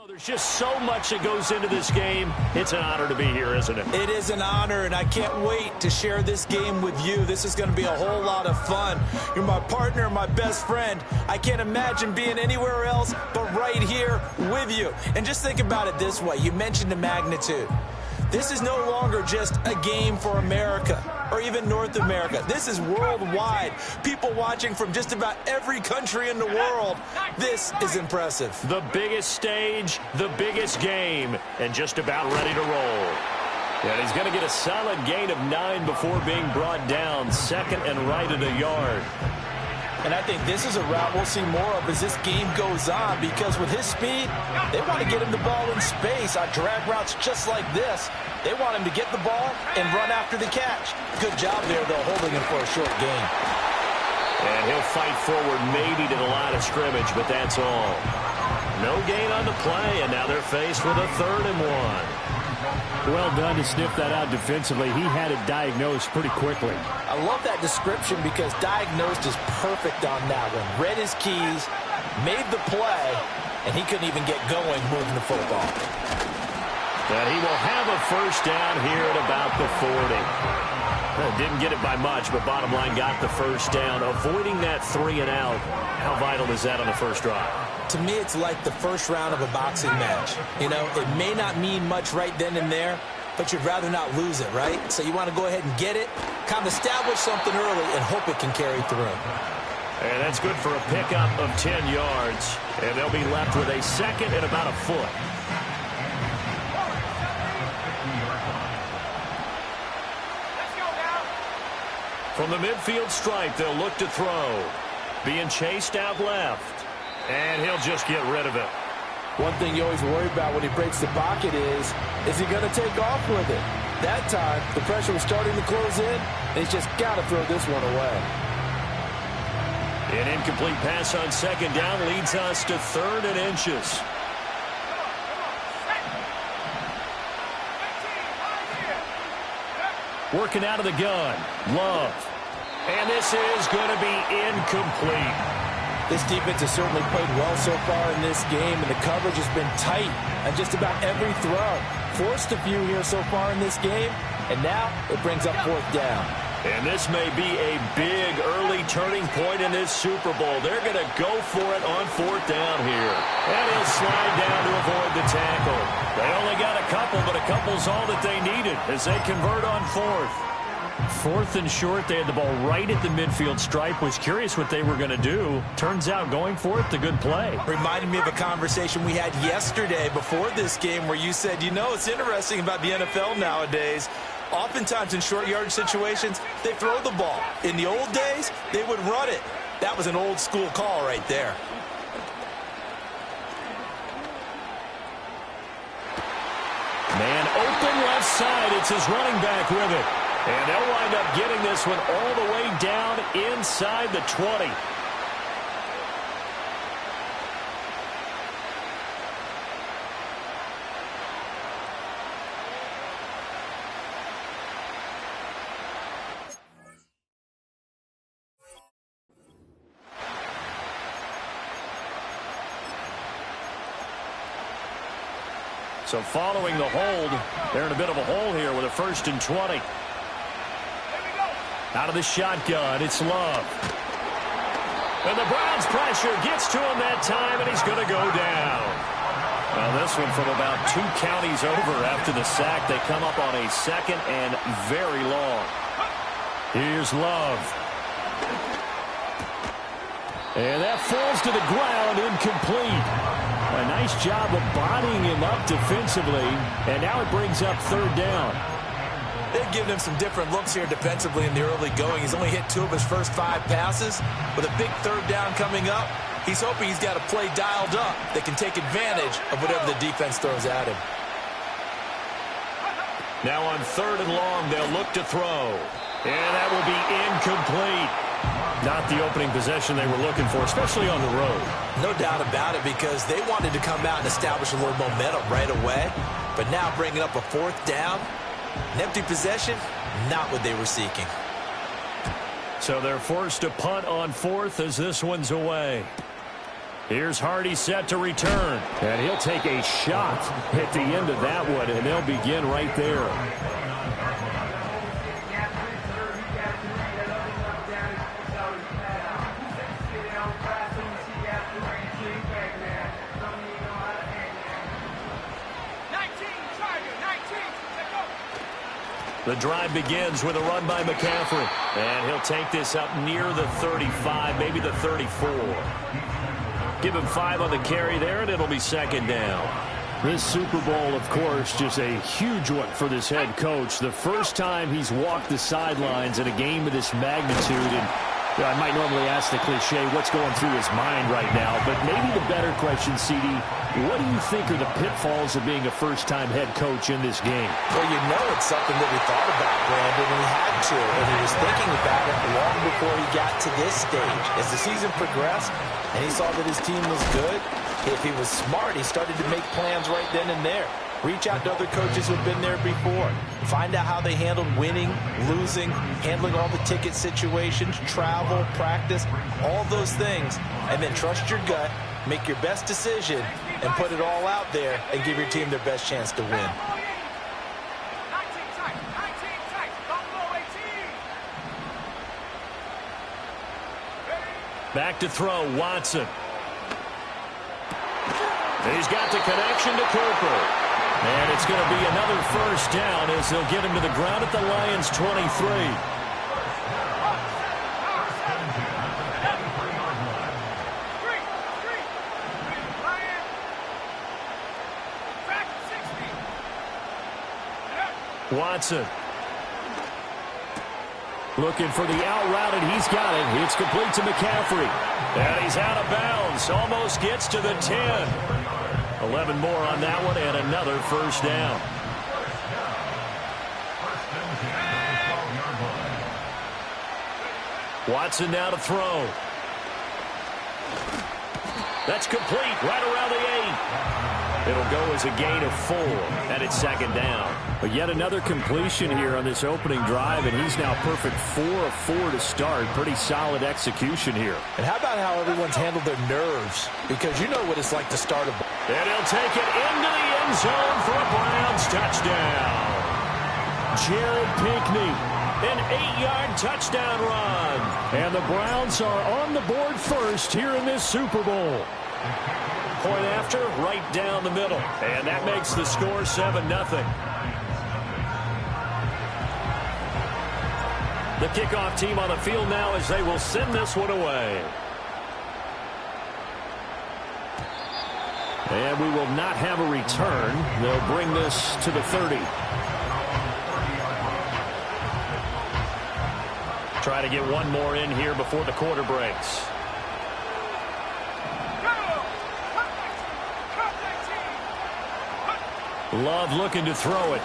There's just so much that goes into this game. It's an honor to be here, isn't it? It is an honor, and I can't wait to share this game with you. This is going to be a whole lot of fun. You're my partner, my best friend. I can't imagine being anywhere else but right here with you. And just think about it this way. You mentioned the magnitude. This is no longer just a game for America or even North America. This is worldwide. People watching from just about every country in the world. This is impressive. The biggest stage, the biggest game, and just about ready to roll. And he's going to get a solid gain of 9 before being brought down. Second and right at a yard. And I think this is a route we'll see more of as this game goes on, because with his speed, they want to get him the ball in space on drag routes just like this. They want him to get the ball and run after the catch. Good job there, though, holding him for a short gain. And he'll fight forward maybe to the line of scrimmage, but that's all. No gain on the play, and now they're faced with a 3rd and 1. Well done to sniff that out defensively. He had it diagnosed pretty quickly. I love that description because diagnosed is perfect on that one. Read his keys, made the play, and he couldn't even get going moving the football. And he will have a first down here at about the 40. Didn't get it by much, but bottom line got the first down. Avoiding that 3 and out, how vital is that on the first drive? To me, it's like the first round of a boxing match. You know, it may not mean much right then and there, but you'd rather not lose it, right? So you want to go ahead and get it, kind of establish something early, and hope it can carry through. And that's good for a pickup of 10 yards. And they'll be left with a 2nd and about a foot. From the midfield stripe, they'll look to throw. Being chased out left. And he'll just get rid of it. One thing you always worry about when he breaks the pocket is he going to take off with it? That time, the pressure was starting to close in, and he's just got to throw this one away. An incomplete pass on 2nd down leads us to 3rd and inches. Working out of the gun. Love. And this is going to be incomplete. This defense has certainly played well so far in this game, and the coverage has been tight on just about every throw. Forced a few here so far in this game, and now it brings up 4th down. And this may be a big early turning point in this Super Bowl. They're going to go for it on 4th down here. And he'll slide down to avoid the tackle. They only got a couple, but a couple's all that they needed as they convert on 4th. 4th and short, they had the ball right at the midfield stripe. Was curious what they were going to do. Turns out going for it, the good play. Reminded me of a conversation we had yesterday before this game where you said, you know, it's interesting about the NFL nowadays. Oftentimes in short yardage situations, they throw the ball. In the old days, they would run it. That was an old school call right there. Man open left side. It's his running back with it. And they'll wind up getting this one all the way down inside the 20. So following the hold, they're in a bit of a hole here with a 1st and 20. Out of the shotgun, it's Love. And the Browns pressure gets to him that time, and he's going to go down. Well, this one from about 2 counties over after the sack. They come up on a 2nd and very long. Here's Love. And that falls to the ground, incomplete. A nice job of bodying him up defensively, and now it brings up 3rd down. They've given him some different looks here defensively in the early going. He's only hit 2 of his first 5 passes. With a big 3rd down coming up, he's hoping he's got a play dialed up that can take advantage of whatever the defense throws at him. Now on 3rd and long, they'll look to throw. And that will be incomplete. Not the opening possession they were looking for, especially on the road. No doubt about it, because they wanted to come out and establish a little momentum right away. But now bringing up a 4th down, an empty possession, not what they were seeking. So they're forced to punt on 4th as this one's away. Here's Hardy set to return. And he'll take a shot at the end of that one, and they'll begin right there. The drive begins with a run by McCaffrey. And he'll take this up near the 35, maybe the 34. Give him 5 on the carry there, and it'll be second down. This Super Bowl, of course, just a huge one for this head coach. The first time he's walked the sidelines in a game of this magnitude. And I might normally ask the cliche, what's going through his mind right now? But maybe the better question, CD, what do you think are the pitfalls of being a first-time head coach in this game? Well, you know it's something that he thought about, Brandon, and he had to. And he was thinking about it long before he got to this stage. As the season progressed and he saw that his team was good, if he was smart, he started to make plans right then and there. Reach out to other coaches who have been there before. Find out how they handled winning, losing, handling all the ticket situations, travel, practice, all those things. And then trust your gut, make your best decision, and put it all out there and give your team their best chance to win. Back to throw, Watson. He's got the connection to Cooper. And it's going to be another first down as they'll get him to the ground at the Lions' 23. Watson. Looking for the out route, and he's got it. It's complete to McCaffrey. And he's out of bounds. Almost gets to the 10. 11 more on that one, and another first down. Watson now to throw. That's complete right around the 8. It'll go as a gain of 4, and it's second down. But yet another completion here on this opening drive, and he's now perfect 4 of 4 to start. Pretty solid execution here. And how about how everyone's handled their nerves? Because you know what it's like to start a ball. And he'll take it into the end zone for a Browns touchdown. Jared Pinkney, an 8-yard touchdown run. And the Browns are on the board first here in this Super Bowl. Point after, right down the middle. And that makes the score 7-0. The kickoff team on the field now as they will send this one away. And we will not have a return. They'll bring this to the 30. Try to get one more in here before the quarter breaks. Love looking to throw it.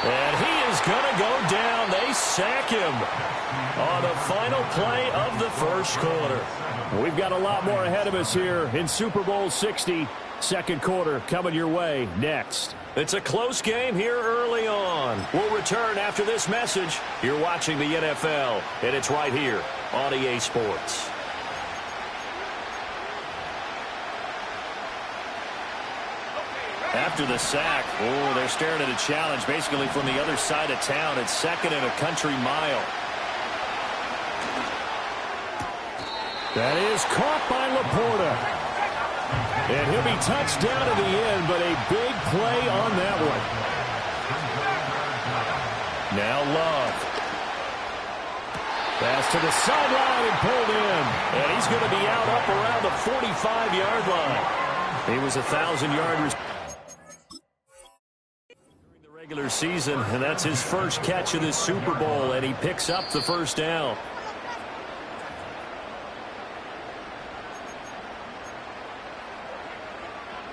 And he is going to go down. They sack him on the final play of the first quarter. We've got a lot more ahead of us here in Super Bowl 60. Second quarter coming your way next. It's a close game here early on. We'll return after this message. You're watching the NFL, and it's right here on EA Sports. After the sack, they're staring at a challenge basically from the other side of town. It's second and a country mile. That is caught by Laporta. And he'll be touched down to the end, but a big play on that one. Now Love. Pass to the sideline and pulled in. And he's going to be out up around the 45-yard line. He was 1,000-yard receiver during the regular season, and that's his first catch of this Super Bowl, and he picks up the first down.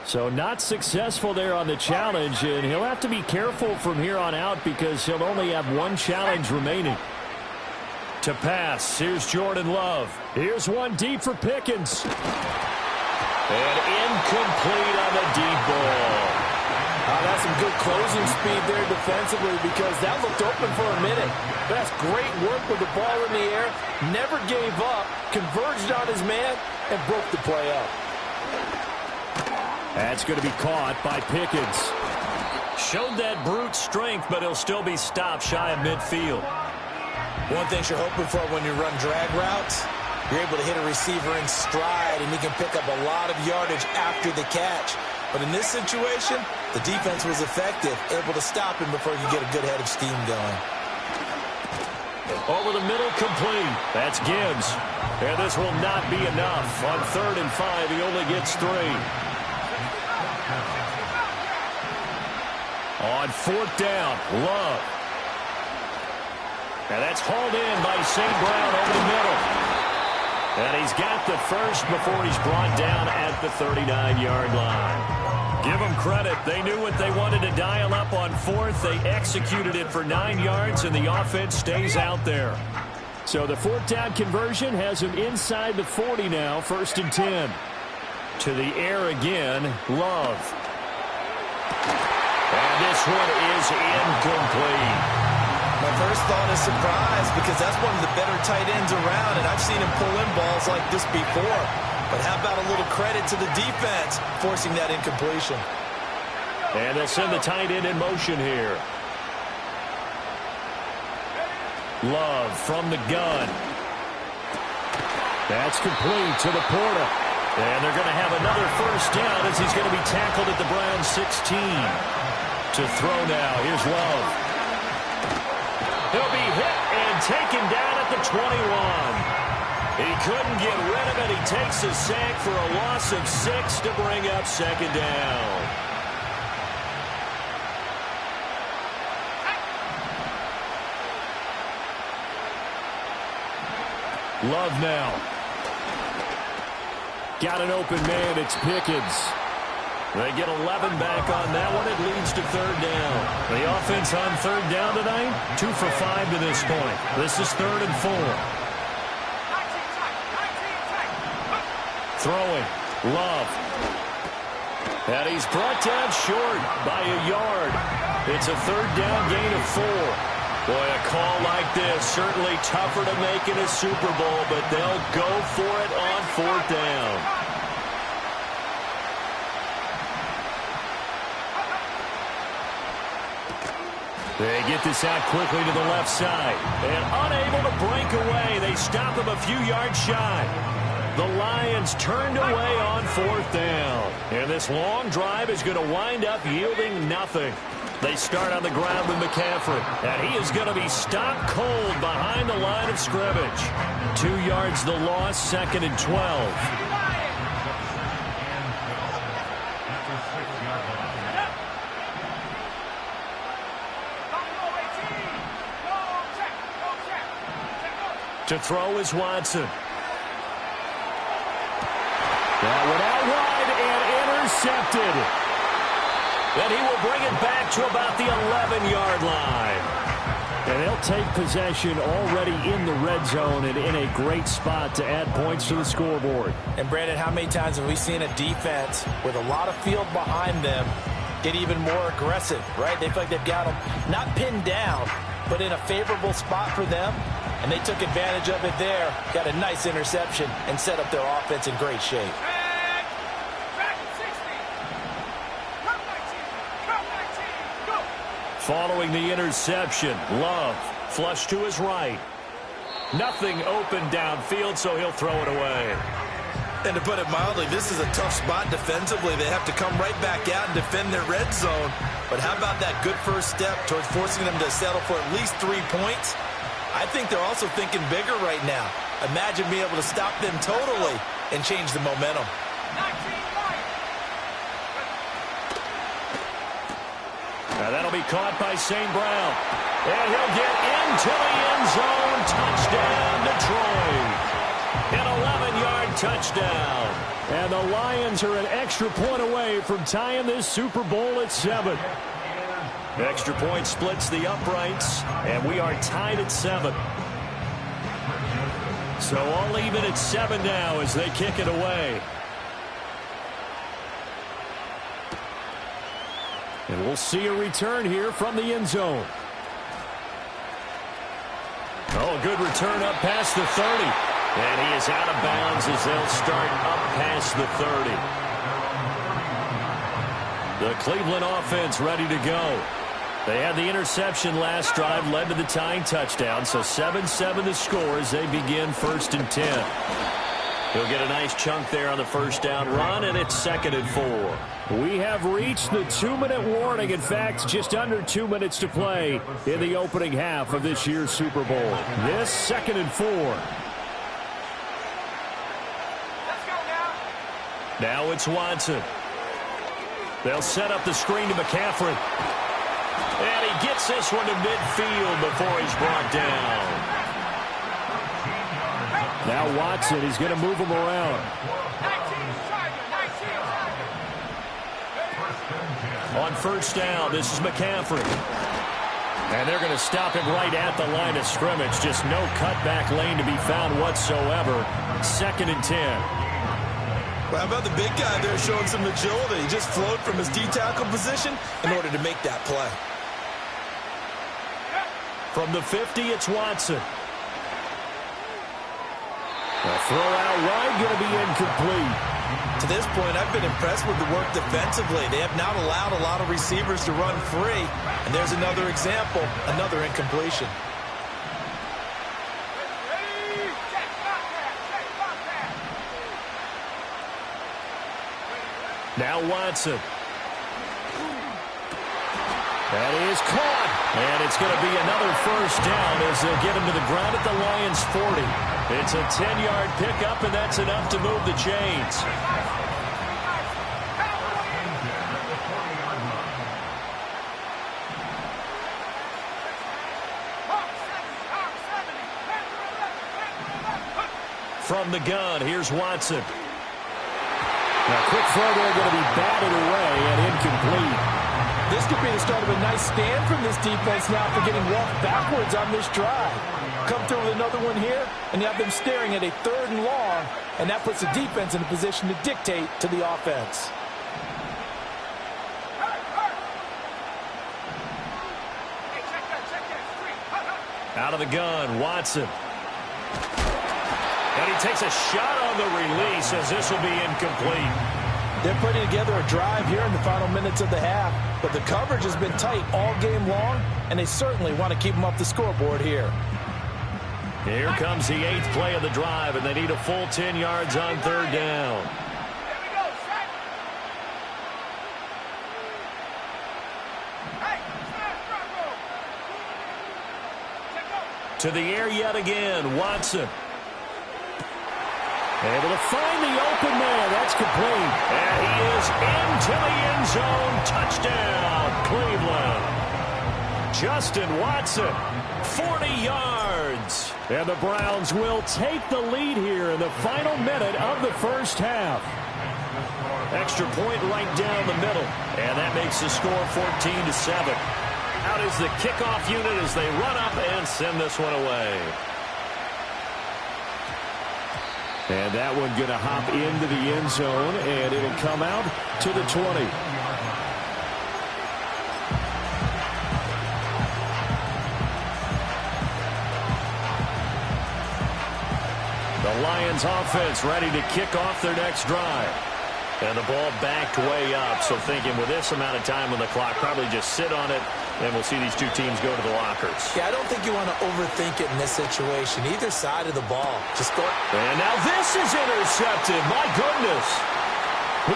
So not successful there on the challenge, and he'll have to be careful from here on out because he'll only have one challenge remaining. To pass, here's Jordan Love. Here's one deep for Pickens. And incomplete on the deep ball. That's some good closing speed there defensively because that looked open for a minute. That's great work with the ball in the air. Never gave up, converged on his man, and broke the play up. That's going to be caught by Pickens. Showed that brute strength, but he'll still be stopped shy of midfield. One thing you're hoping for when you run drag routes, you're able to hit a receiver in stride, and he can pick up a lot of yardage after the catch. But in this situation, the defense was effective, able to stop him before you get a good head of steam going. Over the middle, complete. That's Gibbs. And this will not be enough. On 3rd and 5, he only gets 3. On 4th down, Love. And that's hauled in by St. Brown over the middle. And he's got the first before he's brought down at the 39-yard line. Give them credit. They knew what they wanted to dial up on 4th. They executed it for 9 yards, and the offense stays out there. So the 4th down conversion has him inside the 40 now, 1st and 10. To the air again, Love. And this one is incomplete. My first thought is surprise because that's one of the better tight ends around, and I've seen him pull in balls like this before. But how about a little credit to the defense forcing that incompletion? And they'll send the tight end in motion here. Love from the gun. That's complete to the Porta. And they're going to have another first down as he's going to be tackled at the Browns 16. To throw now. Here's Love. He'll be hit and taken down at the 21. He couldn't get rid of it. He takes a sack for a loss of 6 to bring up 2nd down. Love now. Got an open man. It's Pickens. They get 11 back on that one. It leads to 3rd down. The offense on 3rd down tonight, 2 for 5 to this point. This is 3rd and 4. Throwing. Love. And he's brought down short by a yard. It's a 3rd down gain of 4. Boy, a call like this, certainly tougher to make in a Super Bowl, but they'll go for it on 4th down. They get this out quickly to the left side. And unable to break away. They stop him a few yards shy. The Lions turned away on 4th down. And this long drive is going to wind up yielding nothing. They start on the ground with McCaffrey. And he is going to be stopped cold behind the line of scrimmage. 2 yards the loss, 2nd and 12. To throw is Watson. That one out wide and intercepted. And he will bring it back to about the 11-yard line. And they'll take possession already in the red zone and in a great spot to add points to the scoreboard. And, Brandon, how many times have we seen a defense with a lot of field behind them get even more aggressive, right? They feel like they've got them not pinned down, but in a favorable spot for them. And they took advantage of it there, got a nice interception, and set up their offense in great shape. Following the interception, Love flush to his right. Nothing open downfield, so he'll throw it away. And to put it mildly, this is a tough spot defensively. They have to come right back out and defend their red zone. But how about that good first step towards forcing them to settle for at least 3 points? I think they're also thinking bigger right now. Imagine being able to stop them totally and change the momentum. Now that'll be caught by St. Brown. And he'll get into the end zone. Touchdown, Detroit. An 11-yard touchdown. And the Lions are an extra point away from tying this Super Bowl at 7. Extra point splits the uprights, and we are tied at 7. So all even at 7 now as they kick it away. And we'll see a return here from the end zone. Oh, good return up past the 30. And he is out of bounds as they'll start up past the 30. The Cleveland offense ready to go. They had the interception last drive, led to the tying touchdown. So 7-7 the score as they begin 1st and 10. He'll get a nice chunk there on the first down run, and it's 2nd and 4. We have reached the 2-minute warning. In fact, just under 2 minutes to play in the opening half of this year's Super Bowl. This 2nd and 4. Now it's Watson. They'll set up the screen to McCaffrey. And he gets this one to midfield before he's brought down. Now Watson is going to move him around. On first down, this is McCaffrey. And they're going to stop him right at the line of scrimmage. Just no cutback lane to be found whatsoever. 2nd and 10. Well, how about the big guy there showing some agility? He just flowed from his D-tackle position in order to make that play. From the 50, it's Watson. A throw out wide, going to be incomplete. To this point, I've been impressed with the work defensively. They have not allowed a lot of receivers to run free. And there's another example, another incompletion. Now Watson. That is caught. And it's going to be another first down as they'll get him to the ground at the Lions' 40. It's a 10-yard pickup, and that's enough to move the chains. From the gun, here's Watson. Now, quick throw there going to be batted away and incomplete. This could be the start of a nice stand from this defense now for getting walked backwards on this drive. Come through with another one here, and you have them staring at a 3rd and long, and that puts the defense in a position to dictate to the offense. Out of the gun, Watson. And he takes a shot on the release as this will be incomplete. They're putting together a drive here in the final minutes of the half, but the coverage has been tight all game long, and they certainly want to keep them up the scoreboard here. Here comes the 8th play of the drive, and they need a full 10 yards on 3rd down. To the air yet again, Watson. Able to find the open man. That's complete. And he is into the end zone. Touchdown, Cleveland. Justin Watson, 40 yards. And the Browns will take the lead here in the final minute of the first half. Extra point right down the middle. And that makes the score 14-7. Out is the kickoff unit as they run up and send this one away. And that one going to hop into the end zone, and it'll come out to the 20. The Lions offense ready to kick off their next drive. And the ball backed way up, so thinking with this amount of time on the clock, probably just sit on it, and we'll see these two teams go to the lockers. Yeah, I don't think you want to overthink it in this situation. Either side of the ball. Just go. And now this is intercepted. My goodness.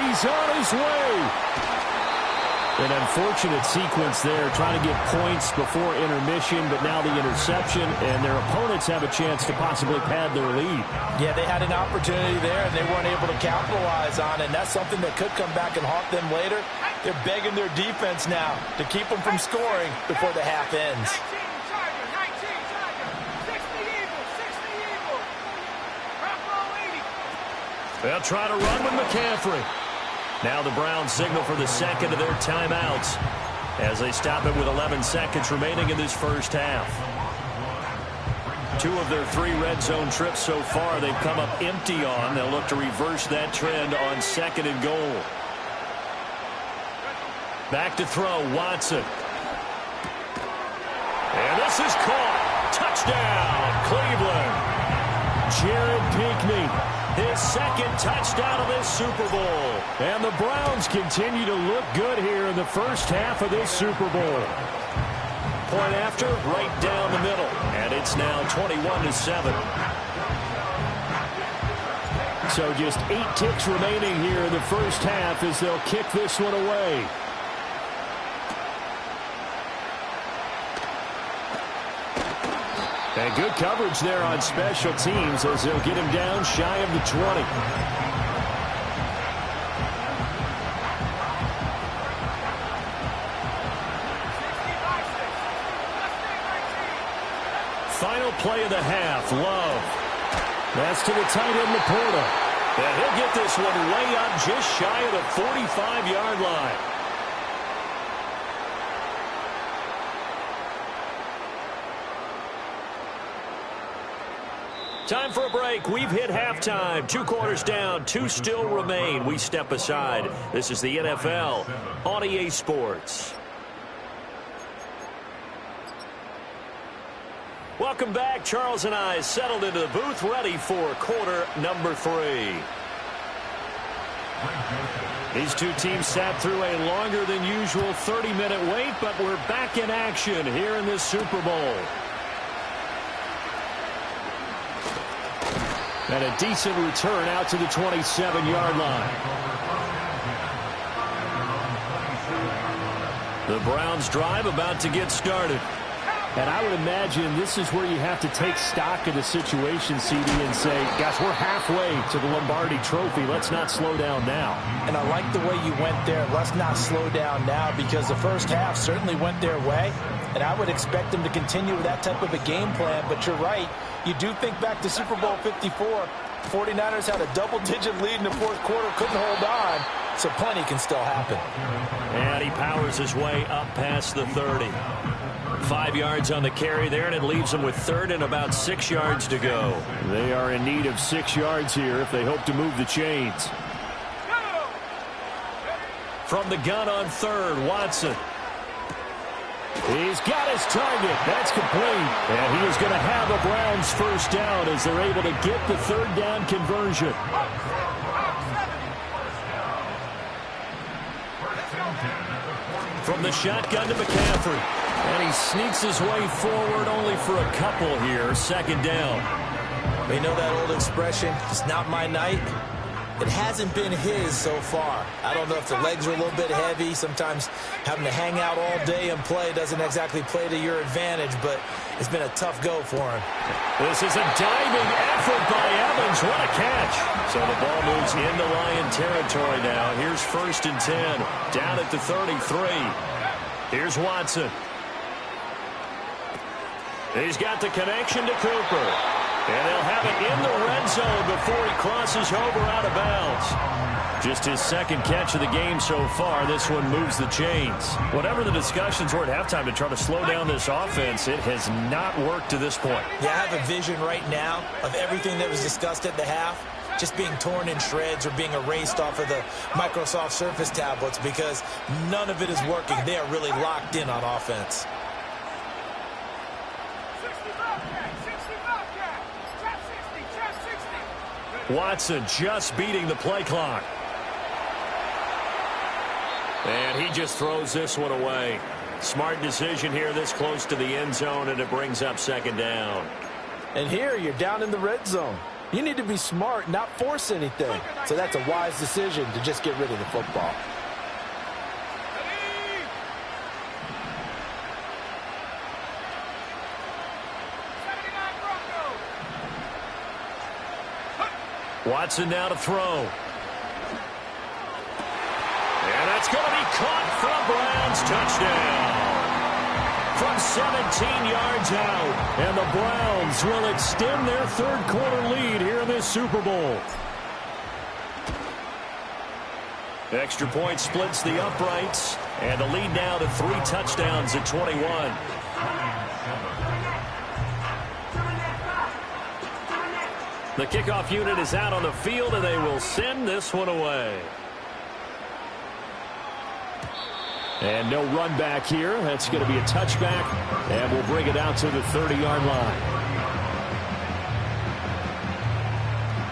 He's on his way. An unfortunate sequence there, trying to get points before intermission, but now the interception, and their opponents have a chance to possibly pad their lead. Yeah, they had an opportunity there, and they weren't able to capitalize on it, and that's something that could come back and haunt them later. They're begging their defense now to keep them from scoring before the half ends. They'll try to run with McCaffrey. Now the Browns signal for the second of their timeouts as they stop it with 11 seconds remaining in this first half. 2 of their 3 red zone trips so far they've come up empty on. They'll look to reverse that trend on 2nd and goal. Back to throw, Watson. And this is caught. Touchdown, Cleveland. Jared Pinkney, his second touchdown of this Super Bowl. And the Browns continue to look good here in the first half of this Super Bowl. Point after, right down the middle. And it's now 21-7. So just 8 ticks remaining here in the first half as they'll kick this one away. And good coverage there on special teams as they'll get him down shy of the 20. Final play of the half, Love. That's to the tight end, Laporta. And he'll get this one way up just shy of the 45-yard line. Time for a break. We've hit halftime. 2 quarters down, 2 still remain. We step aside. This is the NFL on EA Sports. Welcome back. Charles and I settled into the booth, ready for quarter number 3. These two teams sat through a longer than usual 30-minute wait, but we're back in action here in this Super Bowl. And a decent return out to the 27-yard line. The Browns drive about to get started. And I would imagine this is where you have to take stock of the situation, CD, and say, guys, we're halfway to the Lombardi Trophy. Let's not slow down now. And I like the way you went there. Let's not slow down now, because the first half certainly went their way. And I would expect them to continue with that type of a game plan. But you're right. You do think back to Super Bowl 54. 49ers had a double-digit lead in the fourth quarter, couldn't hold on. So plenty can still happen. And he powers his way up past the 30. 5 yards on the carry there, and it leaves them with 3rd and about 6 yards to go. They are in need of 6 yards here if they hope to move the chains. From the gun on 3rd, Watson. He's got his target. That's complete. And he is going to have the Browns first down as they're able to get the 3rd down conversion. From the shotgun to McCaffrey. And he sneaks his way forward only for a couple here. 2nd down. We know that old expression, it's not my night. It hasn't been his so far. I don't know if the legs are a little bit heavy. Sometimes having to hang out all day and play doesn't exactly play to your advantage, but it's been a tough go for him. This is a diving effort by Evans. What a catch. So the ball moves into Lion territory now. Here's 1st and 10. Down at the 33. Here's Watson. He's got the connection to Cooper. And they'll have it in the red zone before he crosses over out of bounds. Just his 2nd catch of the game so far. This one moves the chains. Whatever the discussions were at halftime to try to slow down this offense, it has not worked to this point. Yeah, I have a vision right now of everything that was discussed at the half just being torn in shreds or being erased off of the Microsoft Surface tablets, because none of it is working. They are really locked in on offense. Watson just beating the play clock. And he just throws this one away. Smart decision here this close to the end zone, and it brings up 2nd down. And here you're down in the red zone. You need to be smart, not force anything. So that's a wise decision to just get rid of the football. Watson now to throw. And that's going to be caught for a Browns touchdown. From 17 yards out. And the Browns will extend their 3rd quarter lead here in this Super Bowl. Extra point splits the uprights. And the lead now to 3 touchdowns at 21. The kickoff unit is out on the field, and they will send this one away. And no run back here. That's going to be a touchback, and we'll bring it out to the 30-yard line.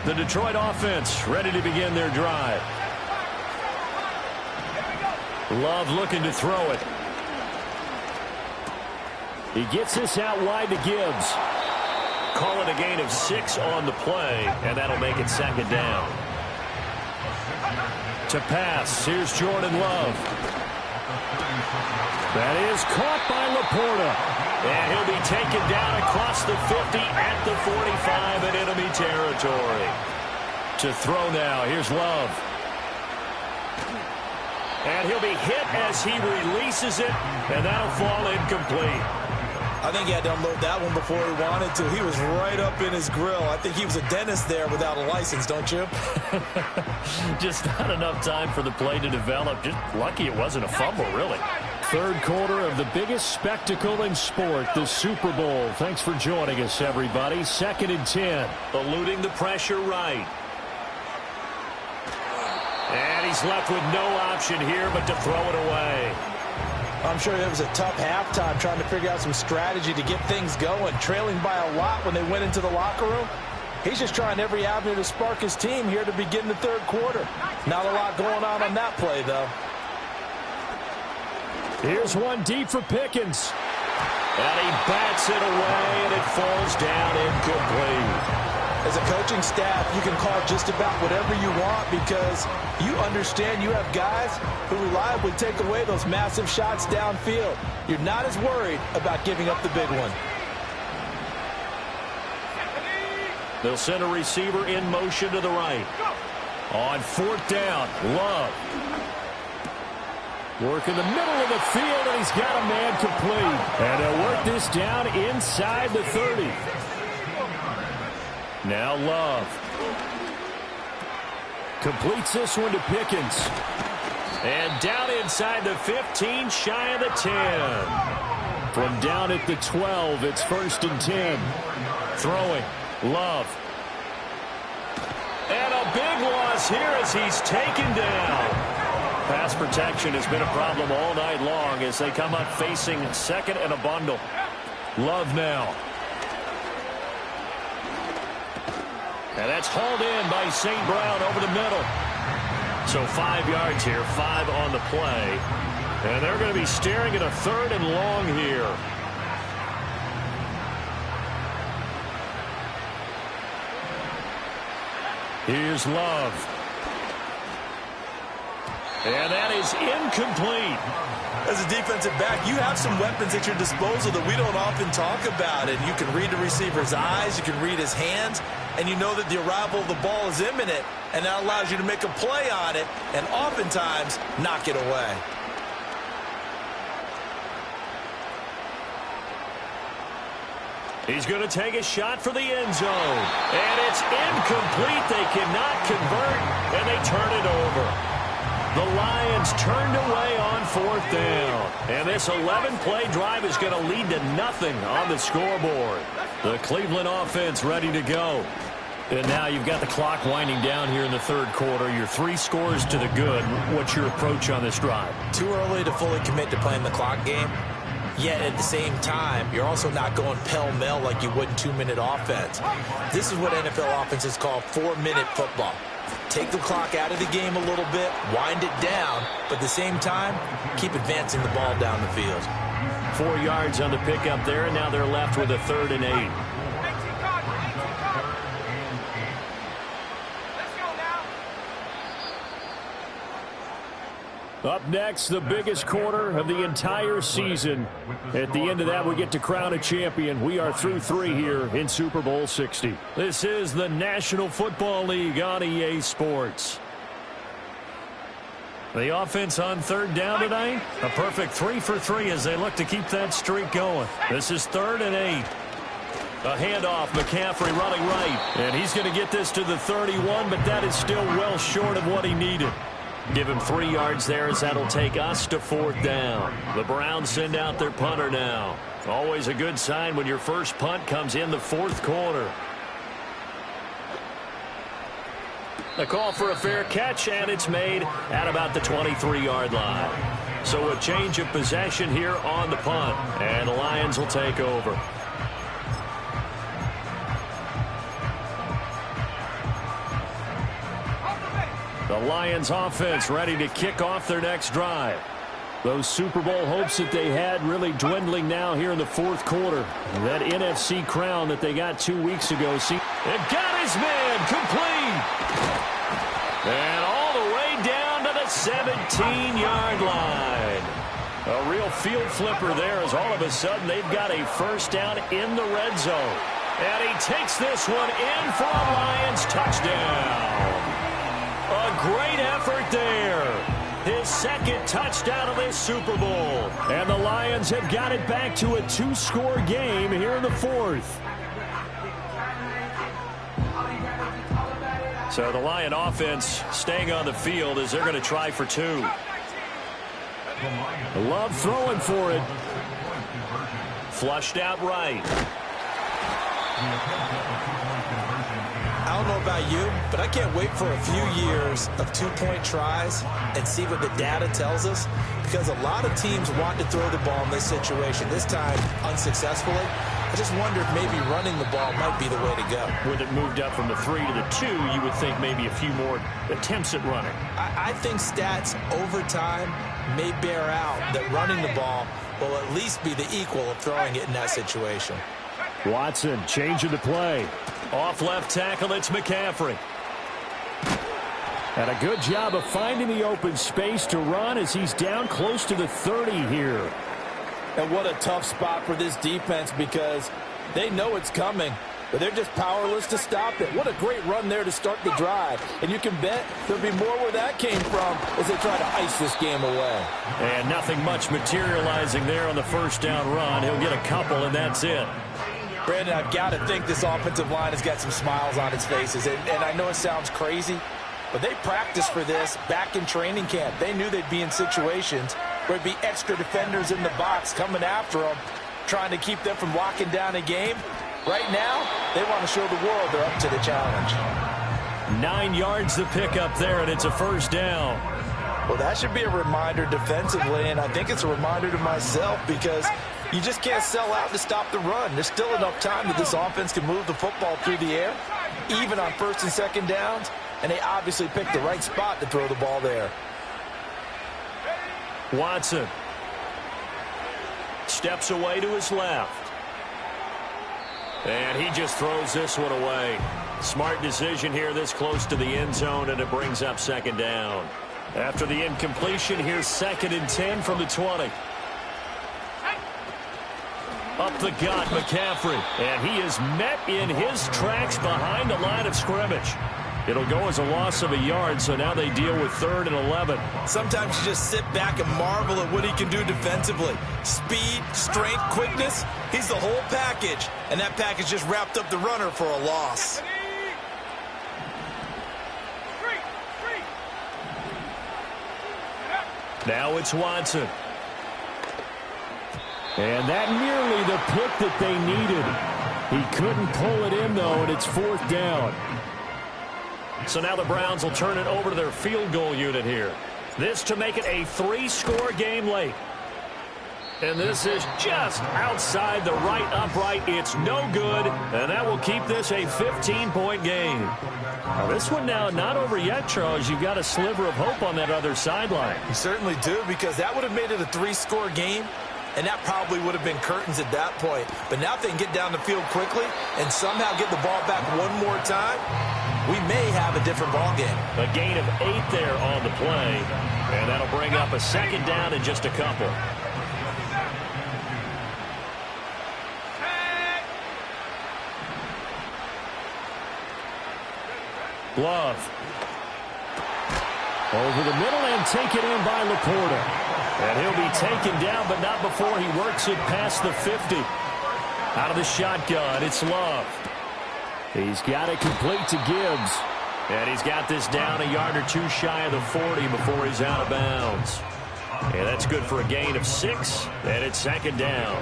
The Detroit offense ready to begin their drive. Love looking to throw it. He gets this out wide to Gibbs. Call it a gain of 6 on the play, and that'll make it second down. To pass, here's Jordan Love. That is caught by Laporta. And he'll be taken down across the 50 at the 45 in enemy territory. To throw now, here's Love. And he'll be hit as he releases it, and that'll fall incomplete. I think he had to unload that one before he wanted to. He was right up in his grill. I think he was a dentist there without a license, don't you? Just not enough time for the play to develop. Just lucky it wasn't a fumble, really. Third quarter of the biggest spectacle in sport, the Super Bowl. Thanks for joining us, everybody. 2nd and 10. Eluding the pressure right. And he's left with no option here but to throw it away. I'm sure it was a tough halftime trying to figure out some strategy to get things going. Trailing by a lot when they went into the locker room. He's just trying every avenue to spark his team here to begin the third quarter. Not a lot going on that play, though. Here's one deep for Pickens. And he bats it away, and it falls down incomplete. As a coaching staff, you can call just about whatever you want because you understand you have guys who reliably take away those massive shots downfield. You're not as worried about giving up the big one. They'll send a receiver in motion to the right. On 4th down, Love. Work in the middle of the field, and he's got a man complete. And he'll work this down inside the 30. Now Love. Completes this one to Pickens. And down inside the 15, shy of the 10. From down at the 12, it's 1st and 10. Throwing. Love. And a big loss here as he's taken down. Pass protection has been a problem all night long as they come up facing 2nd and a bundle. Love now. And that's hauled in by St. Brown over the middle. So 5 yards here, 5 on the play. And they're going to be staring at a 3rd and long here. Here's Love. And that is incomplete. As a defensive back, you have some weapons at your disposal that we don't often talk about. And you can read the receiver's eyes, you can read his hands, and you know that the arrival of the ball is imminent, and that allows you to make a play on it and oftentimes knock it away. He's going to take a shot for the end zone. And it's incomplete. They cannot convert, and they turn it over. The Lions turned away on 4th down. And this 11-play drive is going to lead to nothing on the scoreboard. The Cleveland offense ready to go. And now you've got the clock winding down here in the third quarter. You're 3 scores to the good. What's your approach on this drive? Too early to fully commit to playing the clock game. Yet at the same time, you're also not going pell-mell like you would in 2-minute offense. This is what NFL offenses call 4-minute football. Take the clock out of the game a little bit, wind it down, but at the same time, keep advancing the ball down the field. 4 yards on the pickup there, and now they're left with a 3rd and 8. Up next, the biggest quarter of the entire season. At the end of that, we get to crown a champion. We are through 3 here in Super Bowl 60. This is the National Football League on EA Sports. The offense on 3rd down tonight, a perfect 3 for 3 as they look to keep that streak going. This is 3rd and 8. A handoff, McCaffrey running right. And he's going to get this to the 31, but that is still well short of what he needed. Give him 3 yards there as that'll take us to 4th down. The Browns send out their punter now. Always a good sign when your first punt comes in the 4th quarter. A call for a fair catch, and it's made at about the 23-yard line. So a change of possession here on the punt. And the Lions will take over. The Lions offense ready to kick off their next drive. Those Super Bowl hopes that they had really dwindling now here in the fourth quarter. That NFC crown that they got 2 weeks ago. They've got his man complete. And all the way down to the 17-yard line. A real field flipper there as all of a sudden they've got a first down in the red zone. And he takes this one in for a Lions touchdown. A great effort there. His second touchdown of this Super Bowl. And the Lions have got it back to a 2-score game here in the fourth. So the Lion offense staying on the field as they're going to try for 2. Love throwing for it. Flushed out right. I don't know about you, but I can't wait for a few years of 2-point tries and see what the data tells us, because a lot of teams want to throw the ball in this situation. This time, unsuccessfully. I just wonder if maybe running the ball might be the way to go. With it moved up from the 3 to the 2, you would think maybe a few more attempts at running. I think stats over time may bear out that running the ball will at least be the equal of throwing it in that situation. Watson changing the play. Off left tackle, it's McCaffrey. And a good job of finding the open space to run as he's down close to the 30 here. And what a tough spot for this defense, because they know it's coming, but they're just powerless to stop it. What a great run there to start the drive. And you can bet there'll be more where that came from as they try to ice this game away. And nothing much materializing there on the first down run. He'll get a couple, and that's it. Brandon, I've got to think this offensive line has got some smiles on its faces. And I know it sounds crazy, but they practiced for this back in training camp. They knew they'd be in situations where there'd be extra defenders in the box coming after them, trying to keep them from locking down a game. Right now, they want to show the world they're up to the challenge. 9 yards to pick up there, and it's a first down. Well, that should be a reminder defensively, and I think it's a reminder to myself, because you just can't sell out to stop the run. There's still enough time that this offense can move the football through the air, even on first and second downs, and they obviously picked the right spot to throw the ball there. Watson steps away to his left. And he just throws this one away. Smart decision here this close to the end zone, and it brings up second down. After the incompletion, here's 2nd and 10 from the 20. Up the gut, McCaffrey. And he is met in his tracks behind the line of scrimmage. It'll go as a loss of a yard, so now they deal with 3rd and 11. Sometimes you just sit back and marvel at what he can do defensively. Speed, strength, quickness, he's the whole package. And that package just wrapped up the runner for a loss. Now it's Watson. And that nearly the pick that they needed. He couldn't pull it in, though, and it's 4th down. So now the Browns will turn it over to their field goal unit here. This to make it a 3-score game late. And this is just outside the right upright. It's no good, and that will keep this a 15-point game. Now this one now not over yet, Charles. You've got a sliver of hope on that other sideline. You certainly do, because that would have made it a 3-score game, and that probably would have been curtains at that point. But now if they can get down the field quickly and somehow get the ball back one more time, we may have a different ball game. A gain of 8 there on the play, and that'll bring up a second down in just a couple. Love. Over the middle and taken in by Laporta. And he'll be taken down, but not before he works it past the 50. Out of the shotgun, it's Love. He's got it complete to Gibbs. And he's got this down a yard or 2 shy of the 40 before he's out of bounds. And that's good for a gain of 6, and it's second down.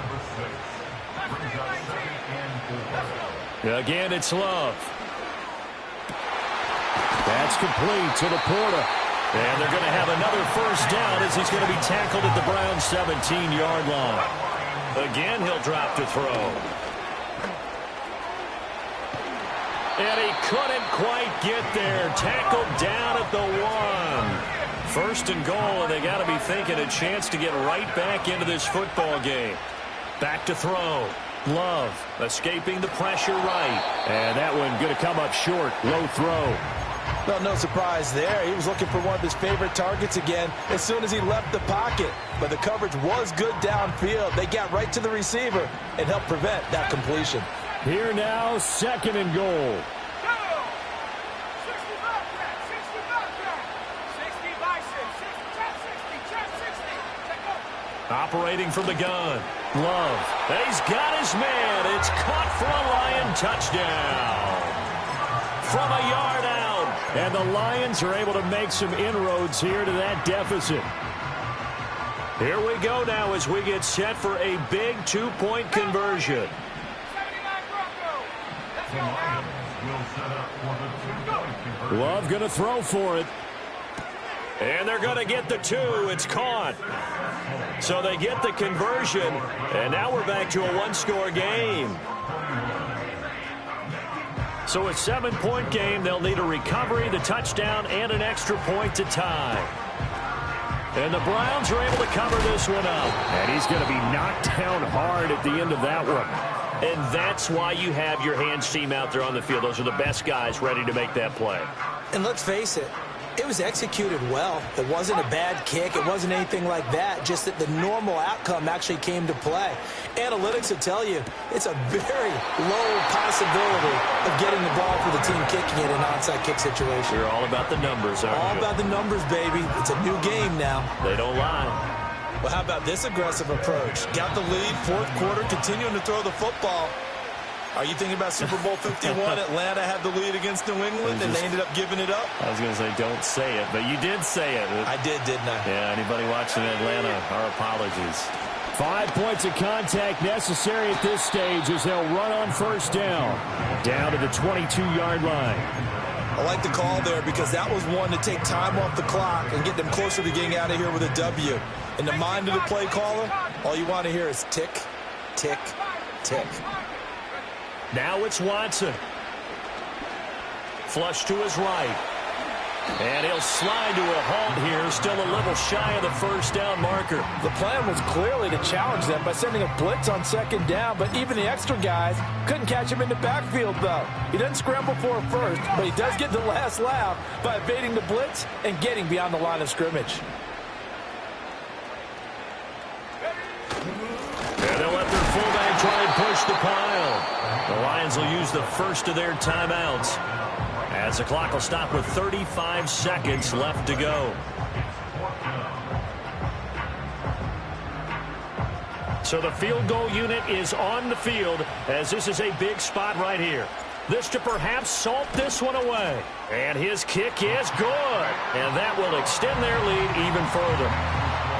Again, it's Love. That's complete to Laporta. And they're going to have another first down as he's going to be tackled at the Browns' 17-yard line. Again, he'll drop to throw. And he couldn't quite get there. Tackled down at the 1. First and goal, and they got to be thinking a chance to get right back into this football game. Back to throw. Love escaping the pressure right. And that one going to come up short. Low throw. Well, no surprise there. He was looking for one of his favorite targets again as soon as he left the pocket. But the coverage was good downfield. They got right to the receiver and helped prevent that completion. Here now, second and goal. Operating from the gun. Love. He's got his man. It's caught for a Lion touchdown. From a yard out. And the Lions are able to make some inroads here to that deficit. Here we go now as we get set for a big 2-point conversion. Love going to throw for it. And they're going to get the 2. It's caught. So they get the conversion, and now we're back to a 1-score game. So a 7-point game. They'll need a recovery, the touchdown, and an extra point to tie. And the Browns are able to cover this one up. And he's going to be knocked down hard at the end of that one. And that's why you have your hands team out there on the field. Those are the best guys ready to make that play. And let's face it, it was executed well. It wasn't a bad kick. It wasn't anything like that. Just that the normal outcome actually came to play. Analytics will tell you it's a very low possibility of getting the ball for the team kicking it in an onside kick situation. You're all about the numbers, aren't you? All about the numbers, baby. It's a new game now. They don't lie. Well, how about this aggressive approach? Got the lead, fourth quarter, continuing to throw the football. Are you thinking about Super Bowl 51? Atlanta had the lead against New England, and they ended up giving it up? I was going to say, don't say it, but you did say it. I did, didn't I? Yeah, anybody watching Atlanta, our apologies. 5 points of contact necessary at this stage as they'll run on first down. Down to the 22-yard line. I like the call there because that was one to take time off the clock and get them closer to getting out of here with a W. In the mind of the play caller, all you want to hear is tick, tick, tick. Now it's Watson. Flush to his right. And he'll slide to a halt here, still a little shy of the first down marker. The plan was clearly to challenge them by sending a blitz on second down, but even the extra guys couldn't catch him in the backfield, though. He doesn't scramble for it first, but he does get the last laugh by evading the blitz and getting beyond the line of scrimmage. And they'll let their fullback try and push the pile. The Lions will use the first of their timeouts as the clock will stop with 35 seconds left to go. So the field goal unit is on the field as this is a big spot right here. This to perhaps salt this one away. And his kick is good. And that will extend their lead even further.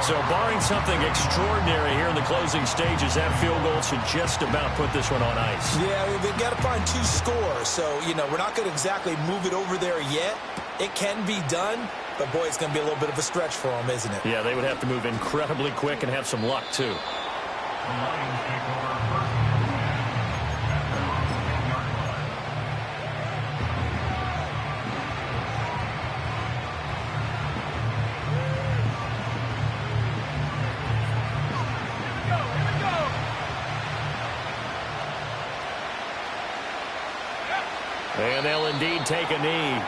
So barring something extraordinary here in the closing stages, that field goal should just about put this one on ice. Yeah, they've got to find 2 scores. So, you know, we're not going to exactly move it over there yet. It can be done, but, boy, it's going to be a little bit of a stretch for them, isn't it? Yeah, they would have to move incredibly quick and have some luck, too. And they'll indeed take a knee.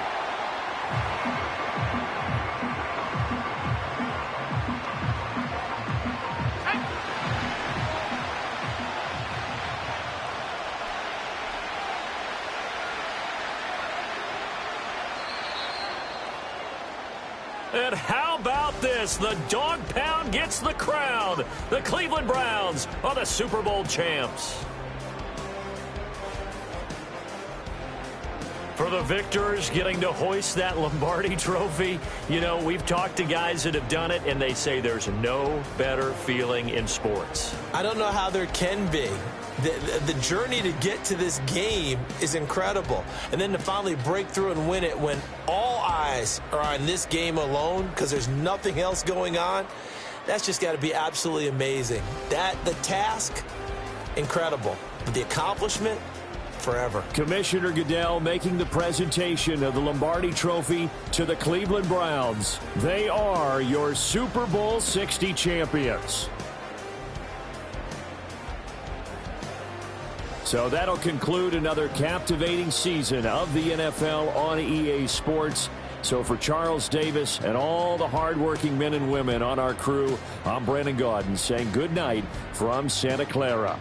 And how about this? The dog pound gets the crown. The Cleveland Browns are the Super Bowl champs. For For the victors, getting to hoist that Lombardi trophy, you know, we've talked to guys that have done it, and they say there's no better feeling in sports. I don't know how there can be. The journey to get to this game is incredible. And then to finally break through and win it when all eyes are on this game alone because there's nothing else going on, that's just got to be absolutely amazing. The task, incredible. But the accomplishment, forever. Commissioner Goodell making the presentation of the Lombardi Trophy to the Cleveland Browns. They are your Super Bowl 60 champions. So that'll conclude another captivating season of the NFL on EA Sports. So for Charles Davis and all the hardworking men and women on our crew, I'm Brandon Gaudin saying good night from Santa Clara.